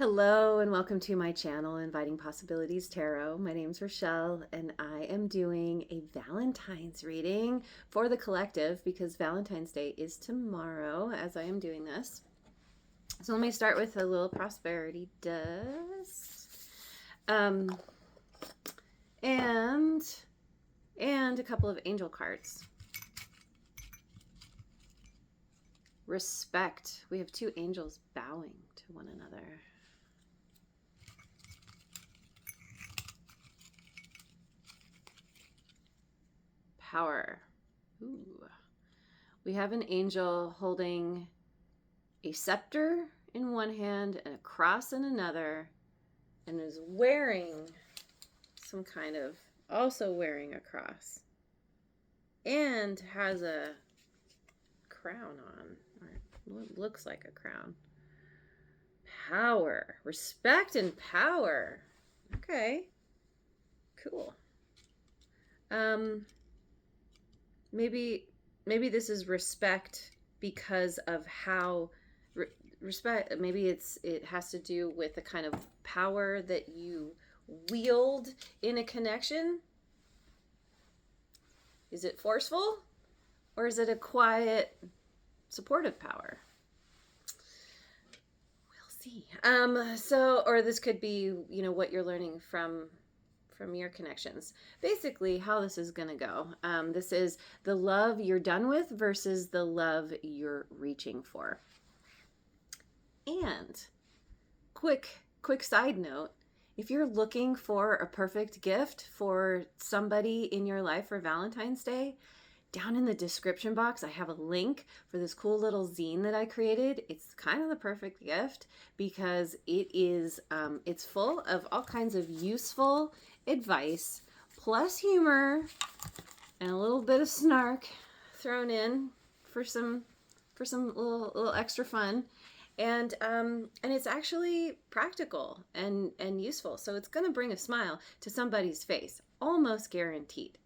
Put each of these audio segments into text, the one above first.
Hello and welcome to my channel, Inviting Possibilities Tarot. My name's Rochelle and I am doing a Valentine's reading for the collective because Valentine's Day is tomorrow as I am doing this. So let me start with a little prosperity dust. And a couple of angel cards. Respect. We have two angels bowing to one another. Power. Ooh. We have an angel holding a scepter in one hand and a cross in another, and is wearing some kind of, also wearing a cross, and has a crown on, or what looks like a crown. Power. Respect and power. Okay. Cool. Maybe this is respect because of how respect, maybe it has to do with the kind of power that you wield in a connection. Is it forceful or is it a quiet supportive power? We'll see. Or this could be, what you're learning from your connections. Basically, how this is going to go. This is the love you're done with versus the love you're reaching for. And quick side note, if you're looking for a perfect gift for somebody in your life for Valentine's Day, down in the description box, I have a link for this cool little zine that I created. It's kind of the perfect gift because it's full of all kinds of useful advice, plus humor and a little bit of snark thrown in for some little extra fun. And it's actually practical and useful. So it's going to bring a smile to somebody's face, almost guaranteed.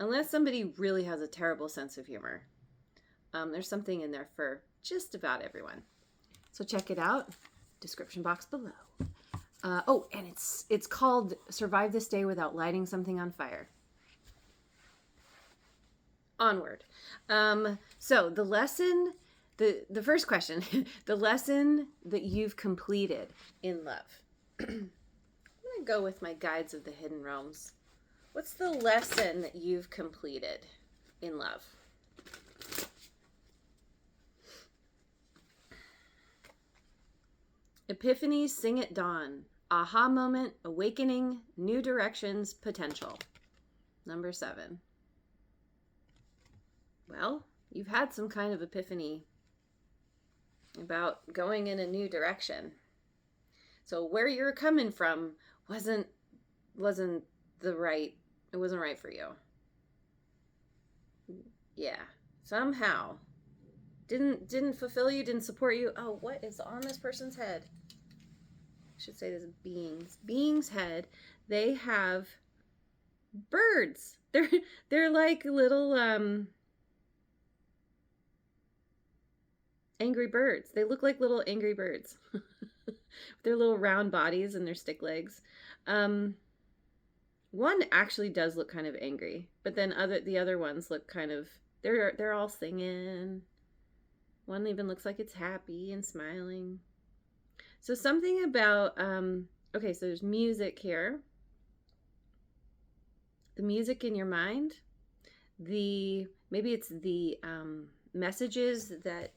Unless somebody really has a terrible sense of humor. There's something in there for just about everyone. So check it out. Description box below. And it's called Survive This Day Without Lighting Something on Fire. Onward. So the lesson, the first question, the lesson that you've completed in love. I'm going to go with my guides of the hidden realms. What's the lesson that you've completed in love? Epiphanies sing at dawn. Aha moment, awakening, new directions, potential. Number 7. Well, you've had some kind of epiphany about going in a new direction. So where you're coming from wasn't right for you. Yeah, somehow didn't fulfill you, didn't support you. Oh, what is on this person's head? I should say this being's head. They have birds. They're like little angry birds. They look like little angry birds. Their little round bodies and their stick legs. One actually does look kind of angry, but then the other ones look kind of, they're all singing. One even looks like it's happy and smiling. So something about, okay, so there's music here. The music in your mind, maybe it's the messages that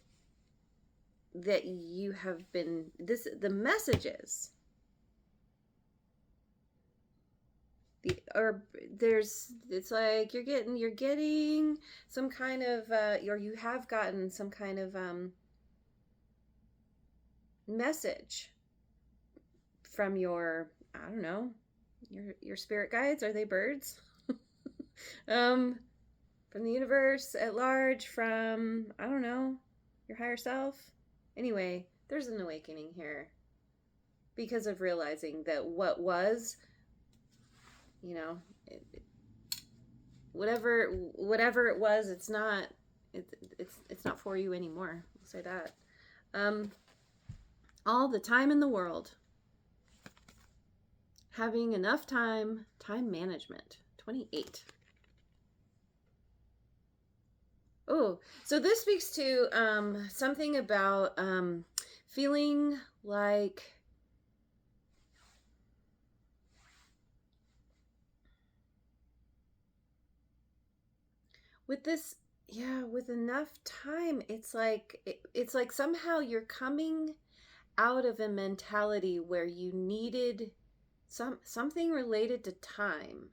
you have been, the messages. It's like you're getting some kind of or you have gotten some kind of message from your, I don't know, your spirit guides. Are they birds? From the universe at large, from, I don't know, your higher self. Anyway, there's an awakening here because of realizing that what was, whatever it was, it's not for you anymore. I'll say that. All the time in the world. having enough time management. 28. Oh, so this speaks to something about feeling like with this, yeah, with enough time, it's like somehow you're coming out of a mentality where you needed something related to time.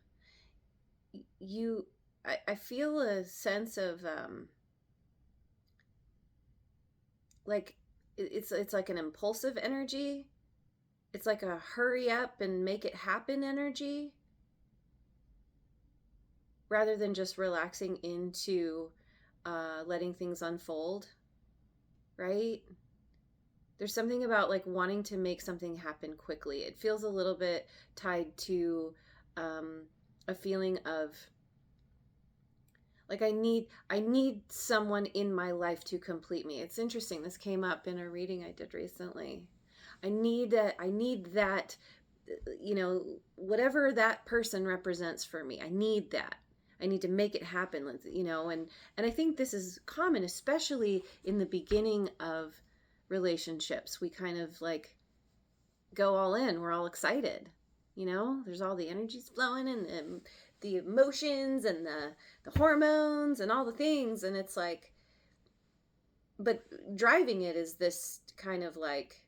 You I feel a sense of like it's like an impulsive energy. It's like a hurry up and make it happen energy rather than just relaxing into letting things unfold, right? There's something about like wanting to make something happen quickly. It feels a little bit tied to um, a feeling of like I need someone in my life to complete me. It's interesting. This came up in a reading I did recently. I need that, you know, whatever that person represents for me. I need that. I need to make it happen, you know, and I think this is common, especially in the beginning of relationships. We kind of like go all in. We're all excited. You know, there's all the energies flowing and the emotions and the hormones and all the things, and it's like, but driving it is this kind of like,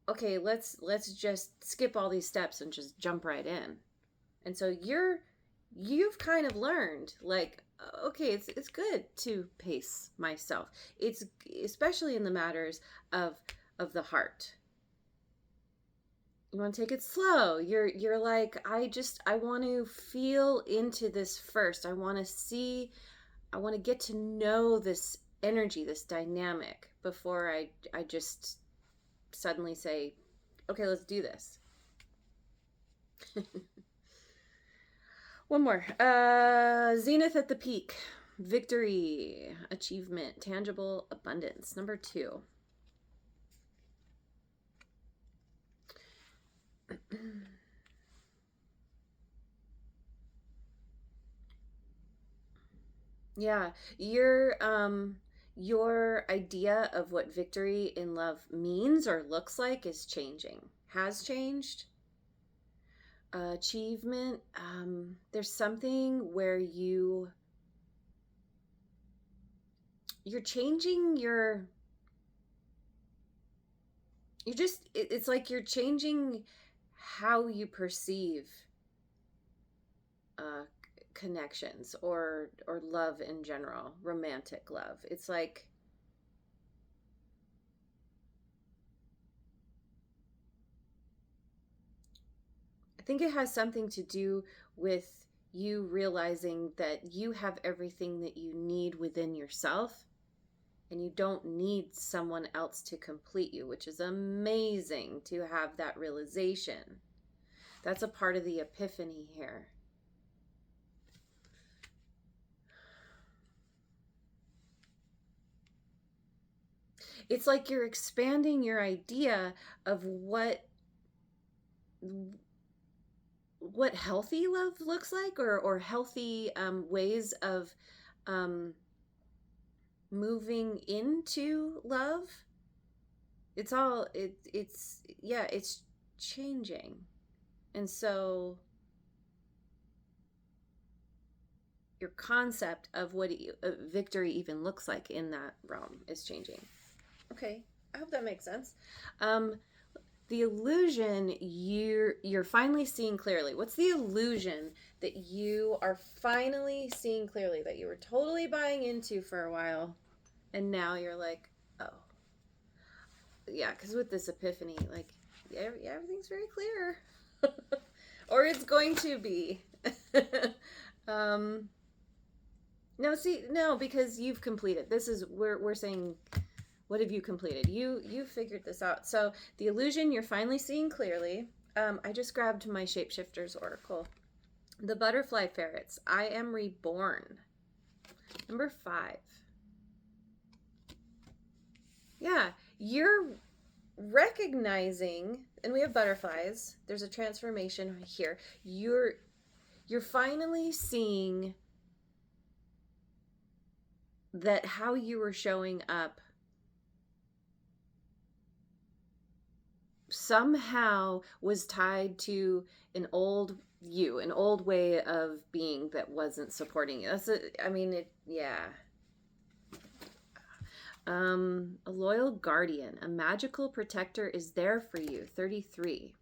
okay, let's just skip all these steps and just jump right in. And so you've kind of learned like, okay, it's good to pace myself. It's especially in the matters of the heart. You want to take it slow. You're like, I want to feel into this first. I want to get to know this energy, this dynamic before I just suddenly say, okay, let's do this. One more. Zenith at the peak. Victory, achievement, tangible abundance. Number 2. Yeah, your idea of what victory in love means or looks like is changing. Has changed. Achievement, there's something where you're changing you're just it's like you're changing how you perceive uh connections or love in general, romantic love. It's like I think it has something to do with you realizing that you have everything that you need within yourself and you don't need someone else to complete you, which is amazing to have that realization. That's a part of the epiphany here. It's like you're expanding your idea of what healthy love looks like, or healthy ways of um, moving into love. It's changing. And so your concept of what victory even looks like in that realm is changing. Okay, I hope that makes sense. The illusion you're finally seeing clearly. What's the illusion that you are finally seeing clearly, that you were totally buying into for a while, and now you're like, oh, yeah, because with this epiphany, like, everything's very clear, or it's going to be. um, no, because you've completed. This is we're saying, what have you completed? You figured this out. So the illusion you're finally seeing clearly. I just grabbed my Shapeshifters Oracle. The butterfly ferrets. I am reborn. Number 5. Yeah, you're recognizing and we have butterflies. There's a transformation here. You're finally seeing that how you were showing up somehow was tied to an old you, an old way of being that wasn't supporting you. I mean, yeah. A loyal guardian, a magical protector is there for you. 33.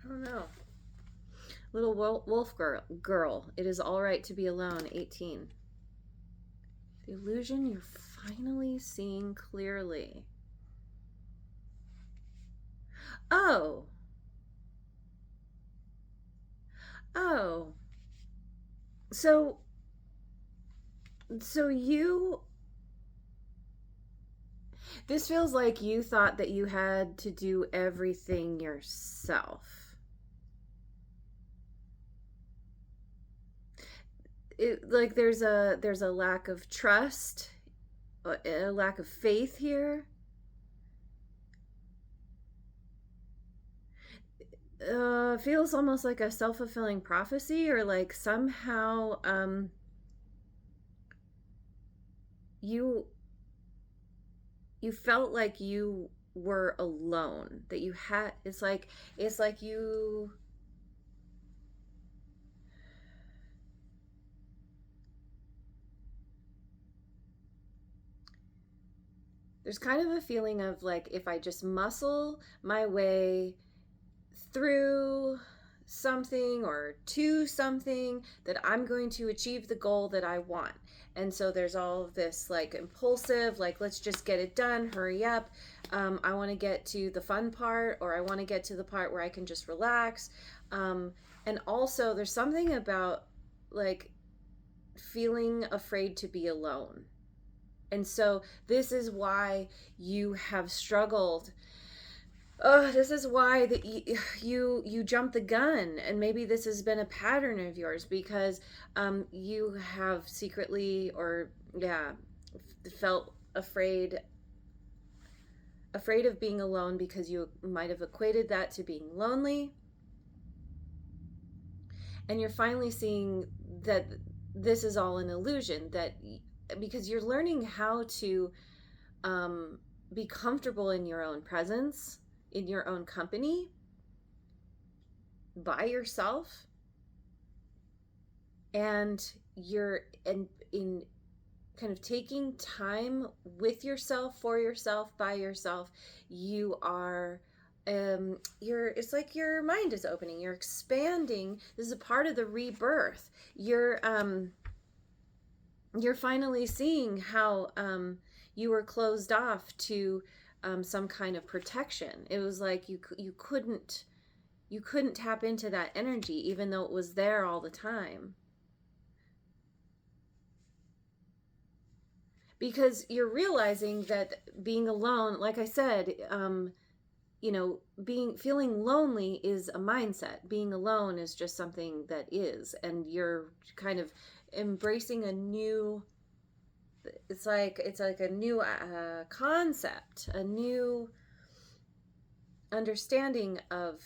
I don't know. Little wolf girl. It is all right to be alone. 18. The illusion you're finally seeing clearly. Oh. Oh. So you, this feels like you thought that you had to do everything yourself. Like there's a lack of trust, a lack of faith here. Feels almost like a self-fulfilling prophecy, or like somehow you felt like you were alone, that you had, it's like you, there's kind of a feeling of like, if I just muscle my way through something or to something, that I'm going to achieve the goal that I want. And so there's all of this like impulsive, like, let's just get it done, hurry up. I want to get to the fun part, or I want to get to the part where I can just relax. And also there's something about like feeling afraid to be alone. And so this is why you have struggled. Oh, this is why that you jump the gun, and maybe this has been a pattern of yours, because you have secretly, or yeah, felt afraid of being alone, because you might have equated that to being lonely. And you're finally seeing that this is all an illusion, that because you're learning how to be comfortable in your own presence, in your own company, by yourself, and you're in kind of taking time with yourself, for yourself, by yourself. You are it's like your mind is opening, you're expanding. This is a part of the rebirth. You're finally seeing how you were closed off to some kind of protection. It was like you couldn't tap into that energy, even though it was there all the time, because you're realizing that being alone, like I said, feeling lonely is a mindset. Being alone is just something that is, and you're kind of embracing a new, it's like a new concept, a new understanding of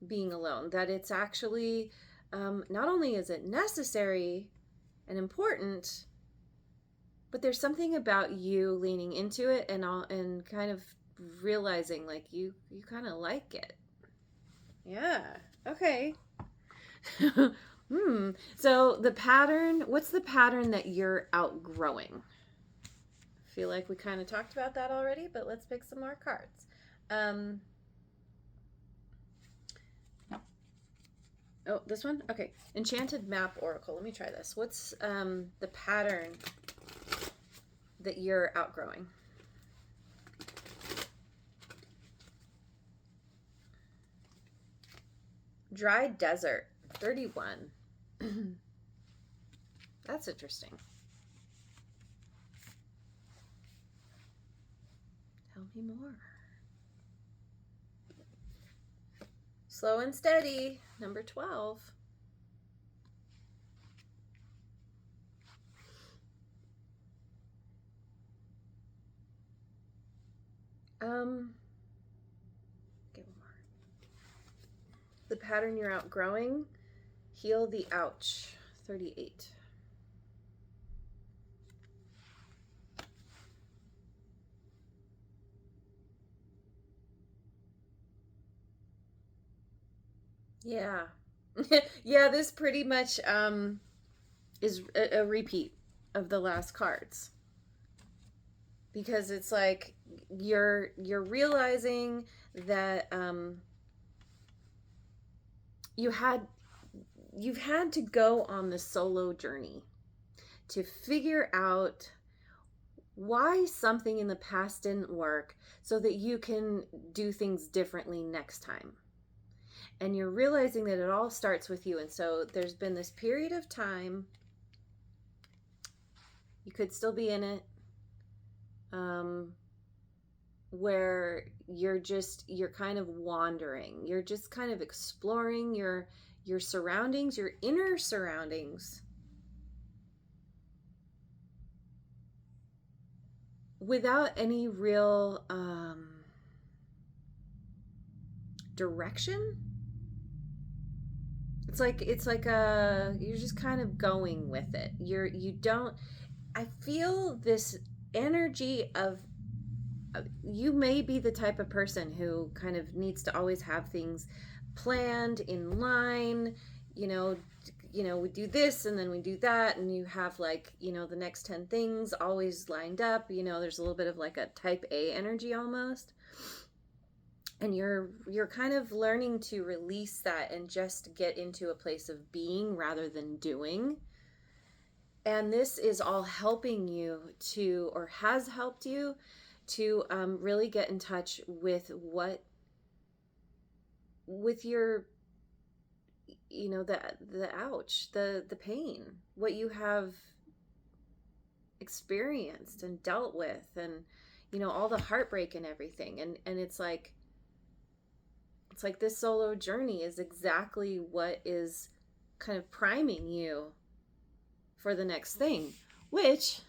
being alone, that it's actually not only is it necessary and important, but there's something about you leaning into it, and kind of realizing like you kind of like it. Yeah. Okay. So the pattern, what's the pattern that you're outgrowing? I feel like we kind of talked about that already, but let's pick some more cards. Oh, this one? Okay. Enchanted Map Oracle. Let me try this. What's the pattern that you're outgrowing? Dry Desert. 31. That's interesting. Tell me more. Slow and steady, number 12. Get one more. The pattern you're outgrowing, heal the ouch, 38. Yeah. Yeah, this pretty much is a repeat of the last cards, because it's like you're realizing that you've had to go on the solo journey to figure out why something in the past didn't work so that you can do things differently next time. And you're realizing that it all starts with you. And so there's been this period of time, you could still be in it, where you're kind of wandering. You're just kind of exploring your surroundings, your inner surroundings, without any real direction. It's like you're just kind of going with it. You don't, I feel this energy of, you may be the type of person who kind of needs to always have things planned in line, we do this and then we do that, and you have like, the next 10 things always lined up. There's a little bit of like a type A energy almost. And you're kind of learning to release that and just get into a place of being rather than doing. And this is all helping you to, or has helped you to really get in touch with your, the ouch, the pain, what you have experienced and dealt with, and all the heartbreak and everything. And it's like this solo journey is exactly what is kind of priming you for the next thing, which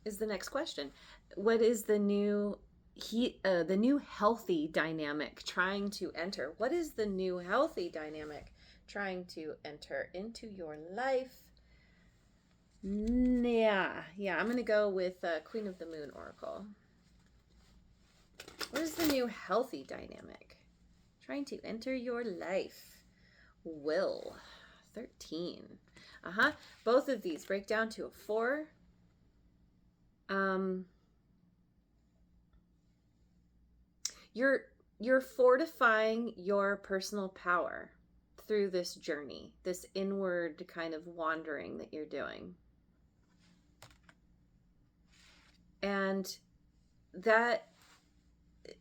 is the next question. What is the new healthy dynamic trying to enter? What is the new healthy dynamic trying to enter into your life? Yeah, I'm gonna go with Queen of the Moon Oracle. What is the new healthy dynamic trying to enter your life? Will, 13. Both of these break down to a 4. You're fortifying your personal power through this journey, this inward kind of wandering that you're doing. And that,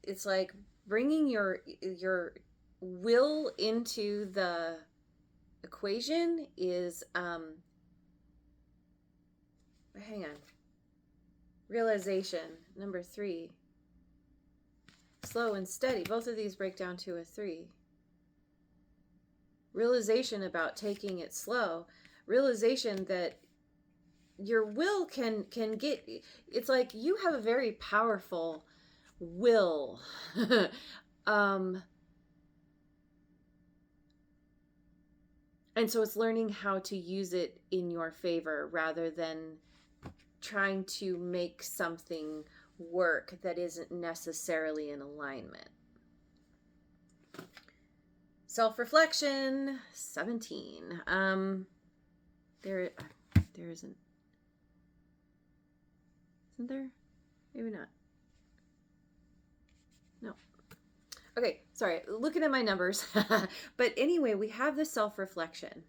it's like bringing your will into the equation is hang on, realization, number 3. Slow and steady, both of these break down to a 3. Realization about taking it slow, realization that your will can get, it's like you have a very powerful will. And so it's learning how to use it in your favor rather than trying to make something work that isn't necessarily in alignment. Self-reflection, 17. There isn't there? Maybe not. No. Okay, sorry, looking at my numbers. But anyway, we have the self-reflection.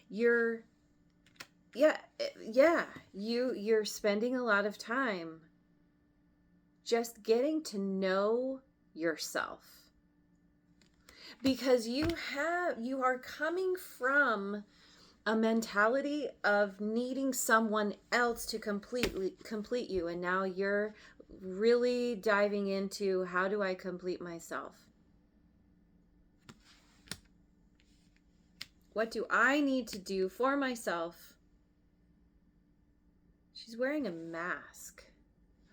You're spending a lot of time just getting to know yourself, because you are coming from a mentality of needing someone else to complete you, and now you're really diving into, how do I complete myself? What do I need to do for myself? She's wearing a mask.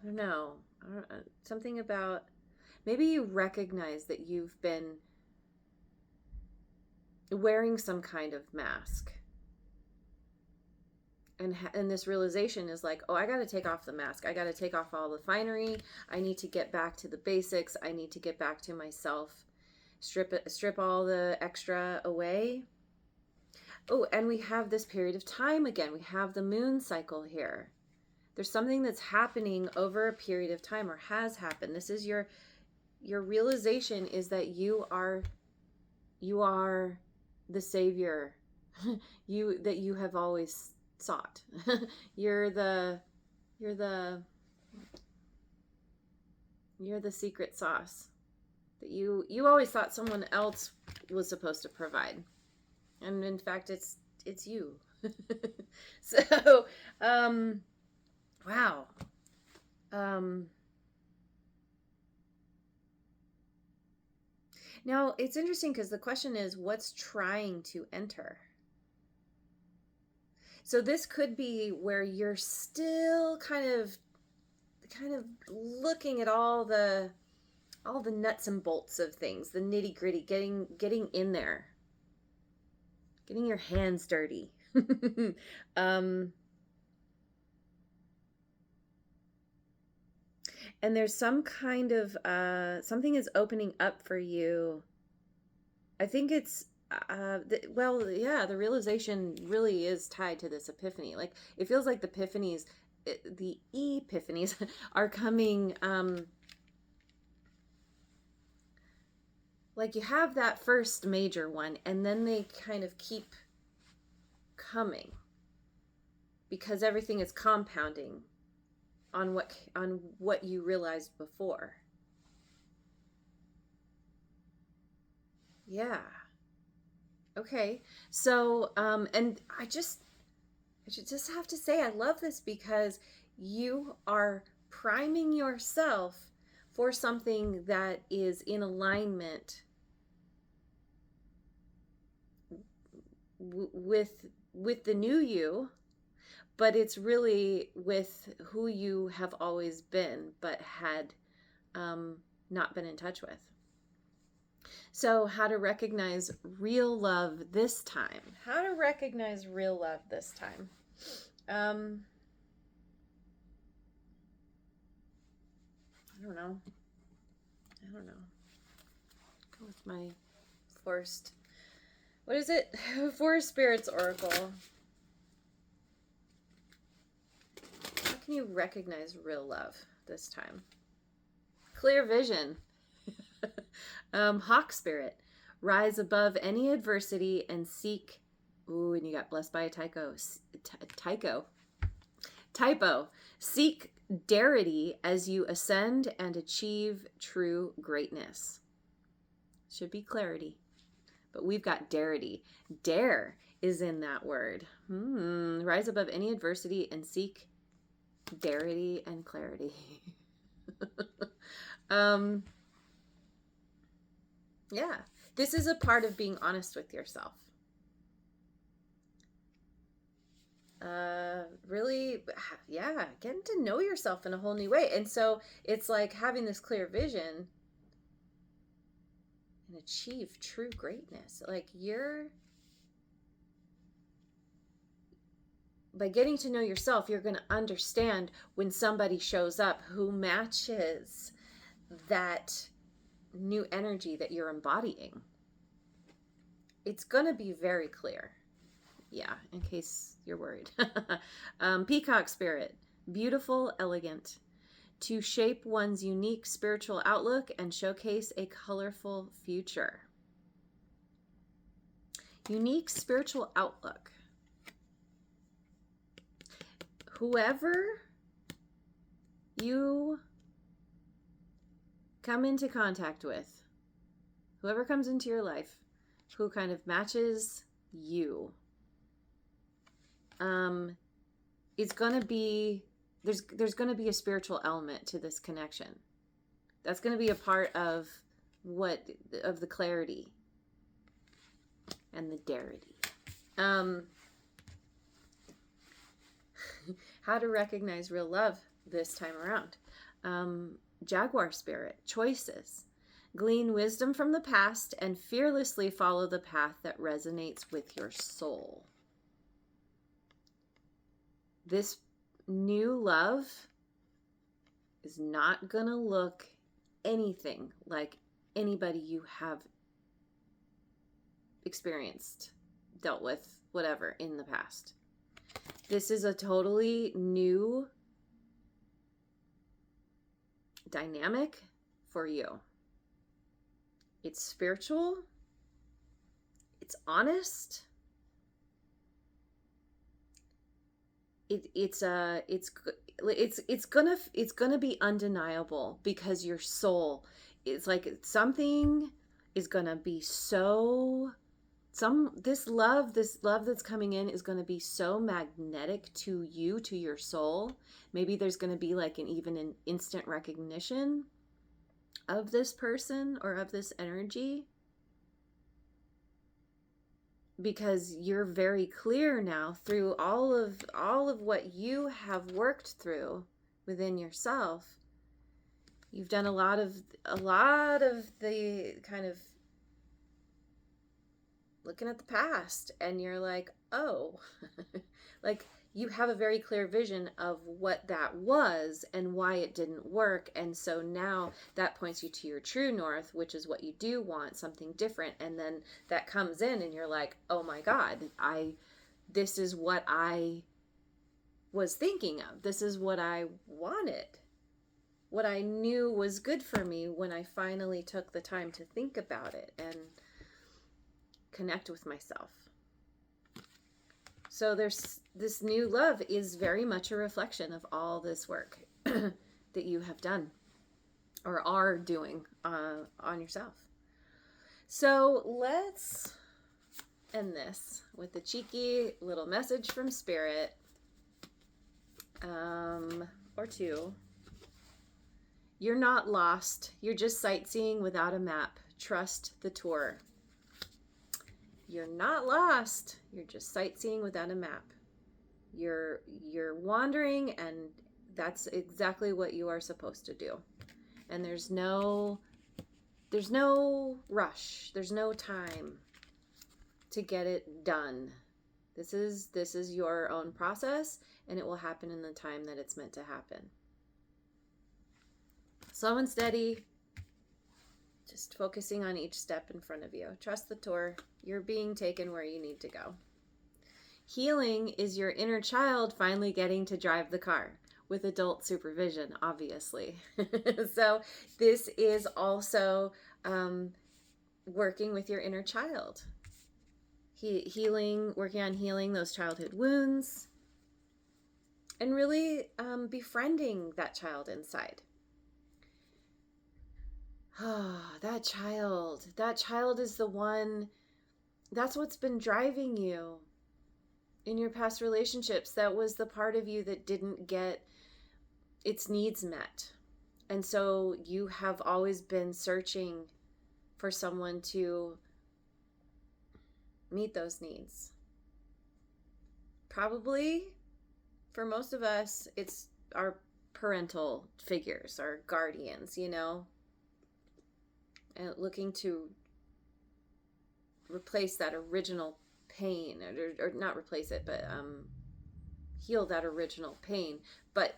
I don't know. Something about, maybe you recognize that you've been wearing some kind of mask. And this realization is like, oh, I got to take off the mask. I got to take off all the finery. I need to get back to the basics. I need to get back to myself. Strip all the extra away. Oh, and we have this period of time again. We have the moon cycle here. There's something that's happening over a period of time, or has happened. This is your realization, is that you are the savior that you have always sought. you're the secret sauce that you always thought someone else was supposed to provide, and in fact it's you. So wow. Now it's interesting because the question is, what's trying to enter? So this could be where you're still kind of looking at all the nuts and bolts of things, the nitty gritty, getting in there, getting your hands dirty. And there's some kind of something is opening up for you. I think it's the realization really is tied to this epiphany. Like, it feels like the epiphanies are coming. Like, you have that first major one, and then they kind of keep coming because everything is compounding on what you realized before. Yeah. Okay. So, and I just have to say, I love this because you are priming yourself for something that is in alignment with the new you, but it's really with who you have always been, but had not been in touch with. So, how to recognize real love this time? How to recognize real love this time? I don't know. Go with my Forest. What is it? Forest Spirits Oracle. How can you recognize real love this time? Clear vision. Hawk Spirit. Rise above any adversity and seek. Ooh, and you got blessed by a typo. Seek darity as you ascend and achieve true greatness. Should be clarity, but we've got darity. Dare is in that word. Rise above any adversity and seek darity and clarity. Yeah, this is a part of being honest with yourself. Really, yeah, getting to know yourself in a whole new way. And so it's like having this clear vision and achieve true greatness. Like, by getting to know yourself, you're going to understand when somebody shows up who matches that new energy that you're embodying. It's going to be very clear. Yeah, in case you're worried. Peacock Spirit. Beautiful, elegant. To shape one's unique spiritual outlook and showcase a colorful future. Unique spiritual outlook. Whoever you come into contact with, whoever comes into your life, who kind of matches you, it's going to be, there's going to be a spiritual element to this connection. That's going to be a part of the clarity and the darity. How to recognize real love this time around. Jaguar spirit, choices. Glean wisdom from the past and fearlessly follow the path that resonates with your soul. This new love is not going to look anything like anybody you have experienced, dealt with, whatever, in the past. This is a totally new dynamic for you. It's spiritual. It's honest. It's gonna be undeniable, because your soul, it's like something is gonna be so, this love that's coming in is gonna be so magnetic to you, to your soul. Maybe there's gonna be like an instant recognition of this person or of this energy, because you're very clear now through all of what you have worked through within yourself. You've done a lot of the kind of looking at the past, and you're like, oh, like you have a very clear vision of what that was and why it didn't work. And so now that points you to your true north, which is what you do want, something different. And then that comes in and you're like, oh my God, this is what I was thinking of. This is what I wanted. What I knew was good for me when I finally took the time to think about it and connect with myself. So there's this new love is very much a reflection of all this work that you have done or are doing on yourself. So let's end this with a cheeky little message from Spirit, or two. You're not lost. You're just sightseeing without a map. Trust the tour. You're not lost. You're just sightseeing without a map. You're wandering, and that's exactly what you are supposed to do. And there's no rush. There's no time to get it done. This is your own process, and it will happen in the time that it's meant to happen. Slow and steady. Just focusing on each step in front of you. Trust the tour. You're being taken where you need to go. Healing is your inner child finally getting to drive the car with adult supervision, obviously. So this is also working with your inner child. Working on healing those childhood wounds, and really befriending that child inside. That child is the one, that's what's been driving you in your past relationships. That was the part of you that didn't get its needs met. And so you have always been searching for someone to meet those needs. Probably, for most of us, it's our parental figures, our guardians, and looking to replace that original pain, or not replace it, but heal that original pain, but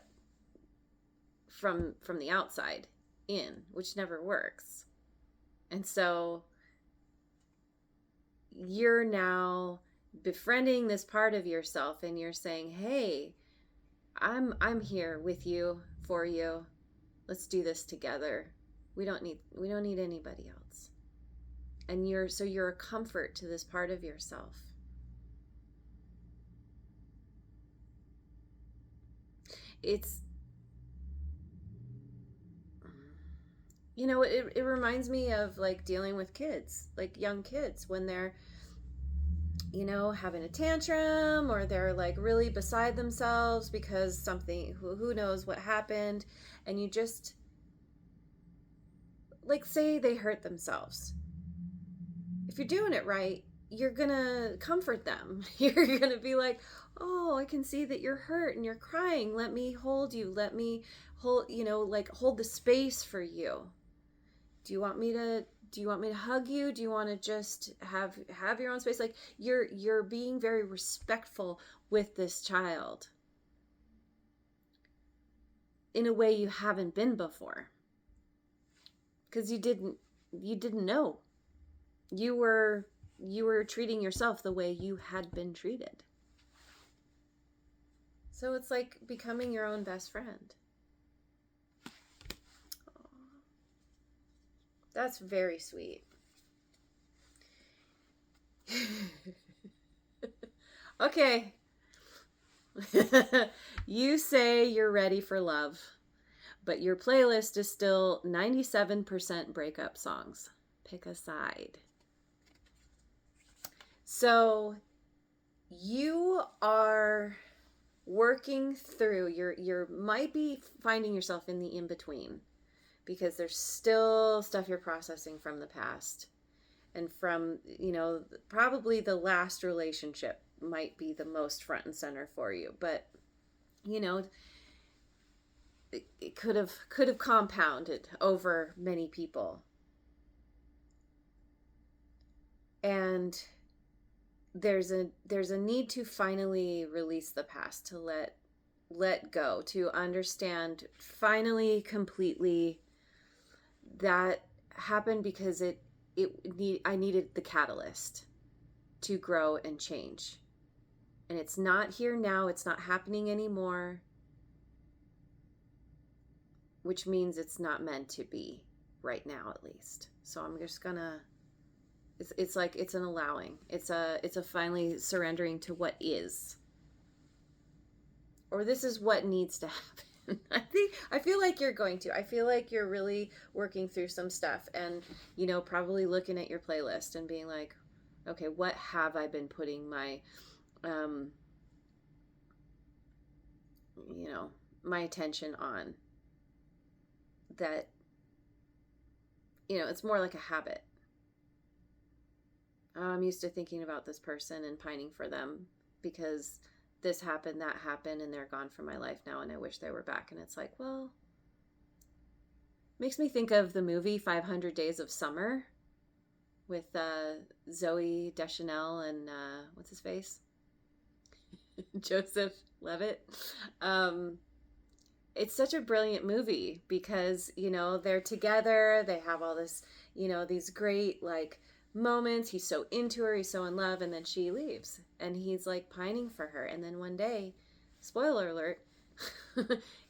from the outside in, which never works. And so you're now befriending this part of yourself, and you're saying, hey, I'm here with you, for you. Let's do this together. We don't need anybody else. And you're a comfort to this part of yourself. It's, it reminds me of like dealing with kids, like young kids, when they're having a tantrum, or they're like really beside themselves because something, who knows what happened, and you just, like, say they hurt themselves. If you're doing it right, you're gonna comfort them. You're gonna be like, oh, I can see that you're hurt and you're crying. Let me hold you. Let me hold the space for you. Do you want me to hug you? Do you want to just have your own space? Like, you're being very respectful with this child in a way you haven't been before, because you didn't know. You were treating yourself the way you had been treated. So it's like becoming your own best friend. That's very sweet. Okay. You say you're ready for love, but your playlist is still 97% breakup songs. Pick a side. So you are working through, you're might be finding yourself in the in-between, because there's still stuff you're processing from the past, and from, probably the last relationship might be the most front and center for you, but it could have compounded over many people. And there's a need to finally release the past, to let go, to understand finally, completely, that happened because I needed the catalyst to grow and change. And it's not here now, it's not happening anymore, which means it's not meant to be right now, at least. So I'm just gonna, it's like, it's an allowing. It's a finally surrendering to what is. Or this is what needs to happen. I feel like you're going to. I feel like you're really working through some stuff, and, probably looking at your playlist and being like, okay, what have I been putting my, my attention on, that, it's more like a habit. I'm used to thinking about this person and pining for them because this happened, that happened, and they're gone from my life now, and I wish they were back. And it's like, well, makes me think of the movie 500 Days of Summer with Zoe Deschanel and what's his face? Joseph Levitt. It's such a brilliant movie because, they're together, they have all this, these great, like, moments. He's so into her, he's so in love, and then she leaves, and he's like pining for her. And then one day, spoiler alert,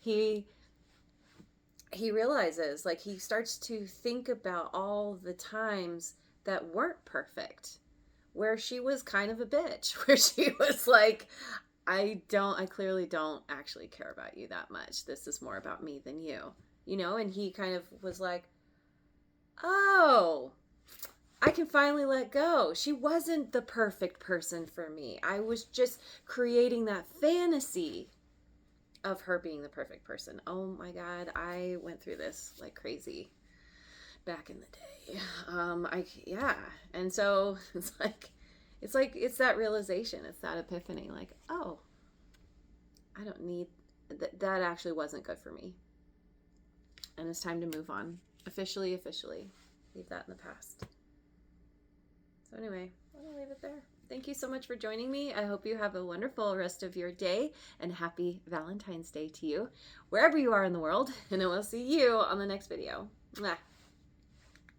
he realizes, like, he starts to think about all the times that weren't perfect, where she was kind of a bitch, where she was like, I clearly don't actually care about you that much. This is more about me than you, and he kind of was like, oh, I can finally let go. She wasn't the perfect person for me. I was just creating that fantasy of her being the perfect person. Oh my God, I went through this like crazy back in the day. And so it's that realization, it's that epiphany, like, oh, I don't need that actually wasn't good for me. And it's time to move on. Officially leave that in the past. So anyway, I'll leave it there. Thank you so much for joining me. I hope you have a wonderful rest of your day, and happy Valentine's Day to you, wherever you are in the world. And I will see you on the next video. Mwah.